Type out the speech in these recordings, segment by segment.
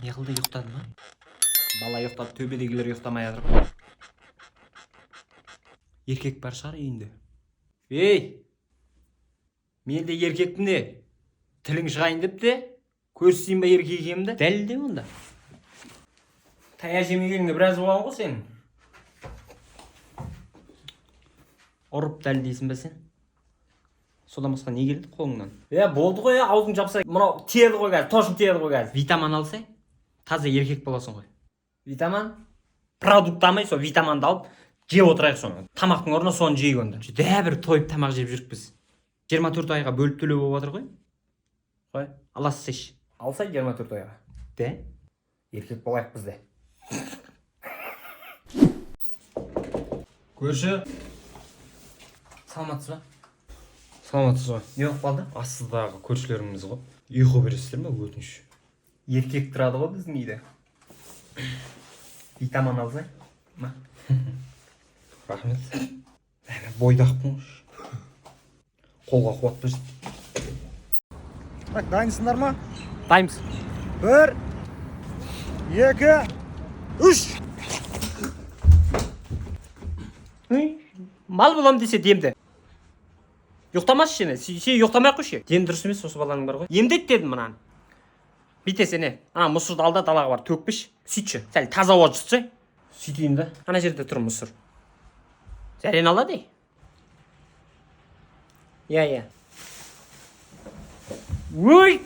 Не қылды, ұйықтады ма? Бала ұйықтады, төбедегілер ұйықтамай жатыр. Еркек бар шығар үйінде. Ей! Мен де еркекпін де. Тілің шығайын деп те, көрсетейін ба еркек екенімді? Дәлелде онда. Тая жемегеніңе біраз болған ғой сен. Ұрып дәлелдейсің бе сен? Содан басқа не келді қолыңнан? Болды ғой, аузың жапса, мынау тиеді ғой қазір, тошын тиеді ғой қазір. Витамин алсай, таза еркек боласың ғой. Витамин? Продукт алмай, сол витаминді алып, жеп отырайық соны. Тамақтың орнына соны жейік онда. Бір тойып тамақ жеп жүріп біз. 24 айға бөліп төлеу болып жатыр ғой. Қой, аласыз. Алсай 24 айға. Де? Еркек болайық бізде. Көрші. Саламатсыз ба? Саламатсыз ба? Не болып қалды? Астыдағы көршілеріміз ғой. Ұйқы бересіздер ме, өтініш? Еркек тұрады ғой біздің үйде. Витамин алсай? Ма? Рахмет. Бойдақпын ғой. Қолға қуат берсін. Так, дайынсыңдар ма? Дайынбыз. 1, 2, 3. Мал болам десе демді. Ұйықтамашы шені, сен ұйықтамай қойшы. Дем дұрыс емес, осы баланың бар ғой. Емдет дедім мұнан. Битесене, мұсырды алда далаға бар, төкпіш. Сөйтші, сәл таза ауа жұтсы. Сөйтейін да. Ана жерде тұр мұсыр. Зәрен алады. Я. Ой!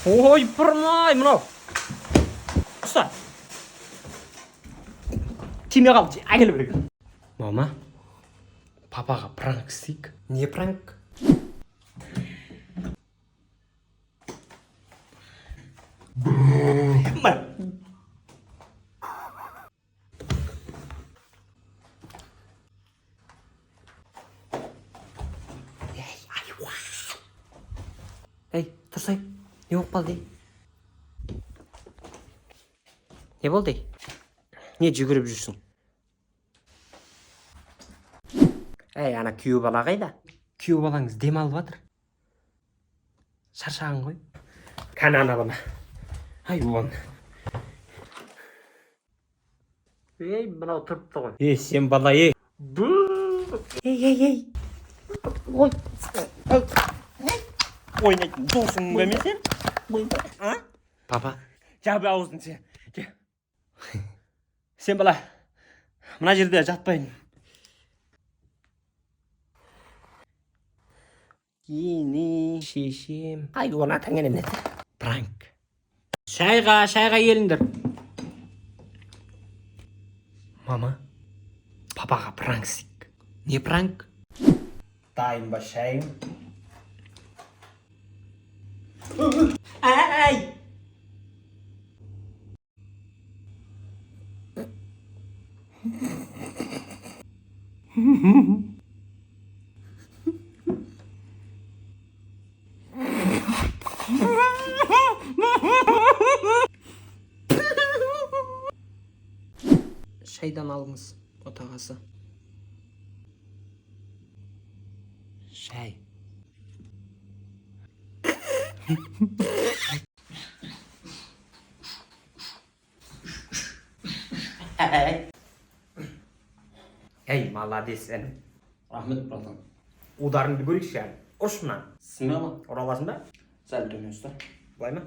Ой, бұрмай, мұнау. Құста. Тиме қалды, әкелі бірек. Мама, папаға пранк істейік. Не пранк? Ей, тұрсай, не болып қалды? Не болды? Не жүгіріп жүрсің? Ей, ана күйеу бала қайда? Күйеу балаңыз дем алып жатыр. Шаршаған ғой. Кәне ана бана. Ай, уан. Ей, мынау тұрыпты ғой. Ей, сен бала, ей. Ей. Ой. Ойнайтын досың ба мен сен? Папа. Жабы аузын сен. Сен бала, мына жерде жатпайын. Ені, шешем. Ай, оны атаңен емнет. Пранк. Шайға келіңдір. Мама, папаға пранк істейік. Не пранк? Дайын ба шайың? Ай! Шайдан алыңыз, отағасы. Шай. Ей, молодец сен. Рахмет, братан. Ударыңды көрейікші әлі. Ұрш мұнан. Смело. Ұраласың ба? Сәл төмен ұста. Былай ма?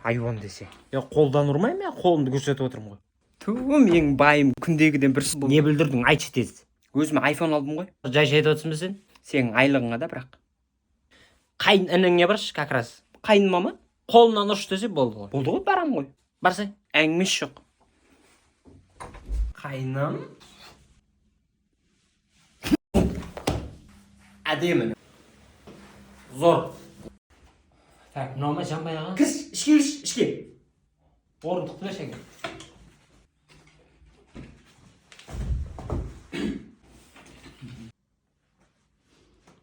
Айуан десе. Қолдан ұрмай ма? Қолымды көрсетіп отырмын ғой. Менің байым күндегіден бір не білдірдің, айтшы тез. Өзіме iPhone алдым ғой. Жай айтып отырсың ба сен? Сенің айлығыңа да бірақ. Қайын ініңе баршы, как раз. Қайын мама қолымнан ұрш десе болды ғой. Болды ғой, барам ғой. Барсай, әңгімеш жоқ. Қайным? Әдемі. Зор. Так, мынау жанбай аға. Кіріш, ішке. Орындықты да шәңгер.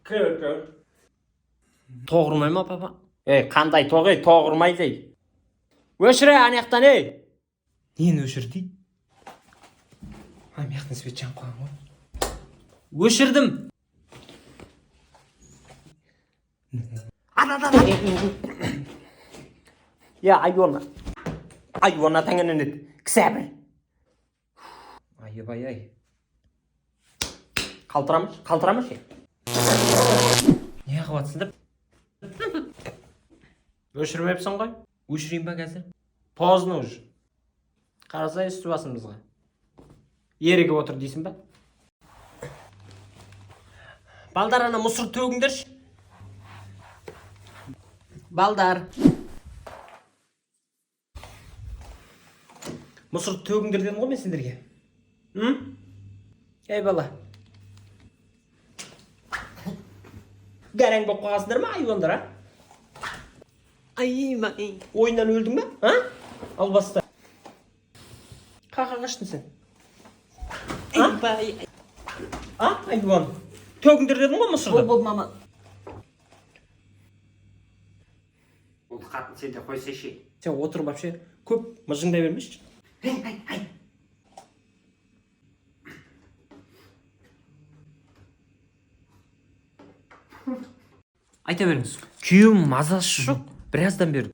Кір. Тоғырмай ма, папа? Қандай тоғы, тоғырмай дей. Өшірі, анаяқтан, Нені өшір дейді? Маяқтың свет жан қойған ғой. Өшірдім. Ya ayvona. Ayvona tangenen et. Kısaber. Ay. Kaltıramış ya. Ne kıvatsın da? Өшірмепсің ғой? Өшірейін ба қазір? Поздно уже. Қараса үсті басымызға. Ерігіп отыр дейсің ба? Балдар ана мұсыр төгіңдерші. Балдар. Мұсыр төгіңдер дедім ғой мен сендерге. Ей бала. Гәрең болып қалғасыңдар ма айуандар, а? Ay. Oyundan öldün mü? Ha? Al bastı. Kalk kaçtın sen. Ha? Ha? Ayıvan. Tökündür dedin mi Mısır'da? Bol mama. Ол қатын сен де қойса ше. Сен отырып вообще көп мыжыңдай бермешші. Ай. Айта беріңіз. Күйеуім мазасы жоқ. Біраздан бері.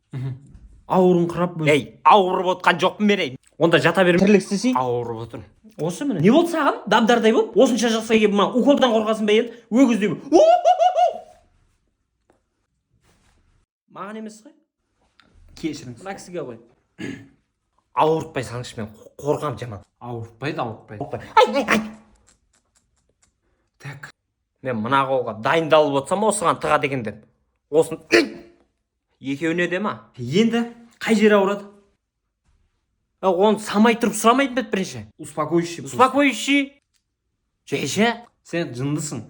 Ауырын қырап бөліп. Ей, ауырып отқан жоқпын мен ей. Онда жата берім. Тірліксіз ауырып отырмын. Осы міне. Не болды саған? Дабдардай болып? Осынша жасқа келіп мына уколдан қорқасың ба енді? Өгіздей болып. Маған емес қой. Кешіріңіз. Мына кісіге ғой. Ауыртпай салыңызшы, мен қорқам жаман. Ауыртпайды. Ай. Так. Мен мына қолға дайындалып отырсам осыған тыға дегенде. Осын екеуіне де ма? Енді қай жері ауырады? Оны самай тұрып сұрамайды бет бірінші. Успокоющий. Жайша. Сен жындысың.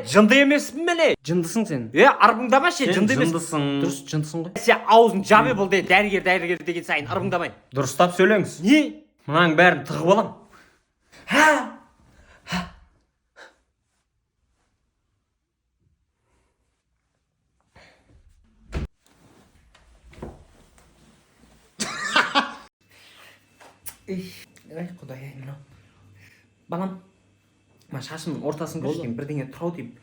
Жынды емеспін мен. Жындысың сен. Арбыңдама ше, жынды емеспін. Жындысың. Дұрыс, жындысың ғой. Сен аузын жабе бол де, дәрігер деген сайын арбыңдамай. Дұрыстап сөйлеңіз. Не? Мұнаң бәрін тығып алам. Ай, құдай-ай, мынау. Балам, ма шашымның ортасын көрші деймін, бірдеңе тұрау деймін.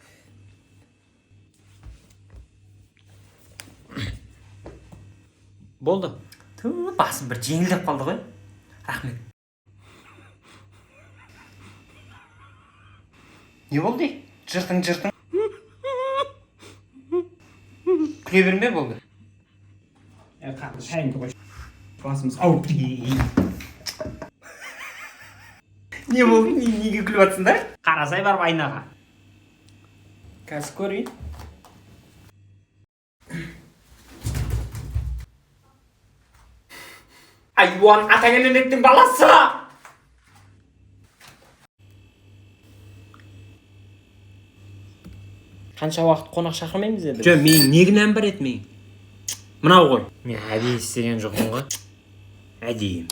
Болды. Басым бір жеңілдеп қалды ғой. Рахмет. Не болды? Жыртың. Күле берме болды. Қатты шайынды қой. Басымыз ауып дейін. Не болды? Неге күліп атсыңдар? Қарасай барып айнаға. Қазір көрейін. Айуан атаңененеттің баласы! Қанша уақыт қонақ шақырмаймыз еді? Жөн, мен не кінәм бар еді мен? Мынау ғой. Мен әдейі істеген жоқпын ғой. Әдейі.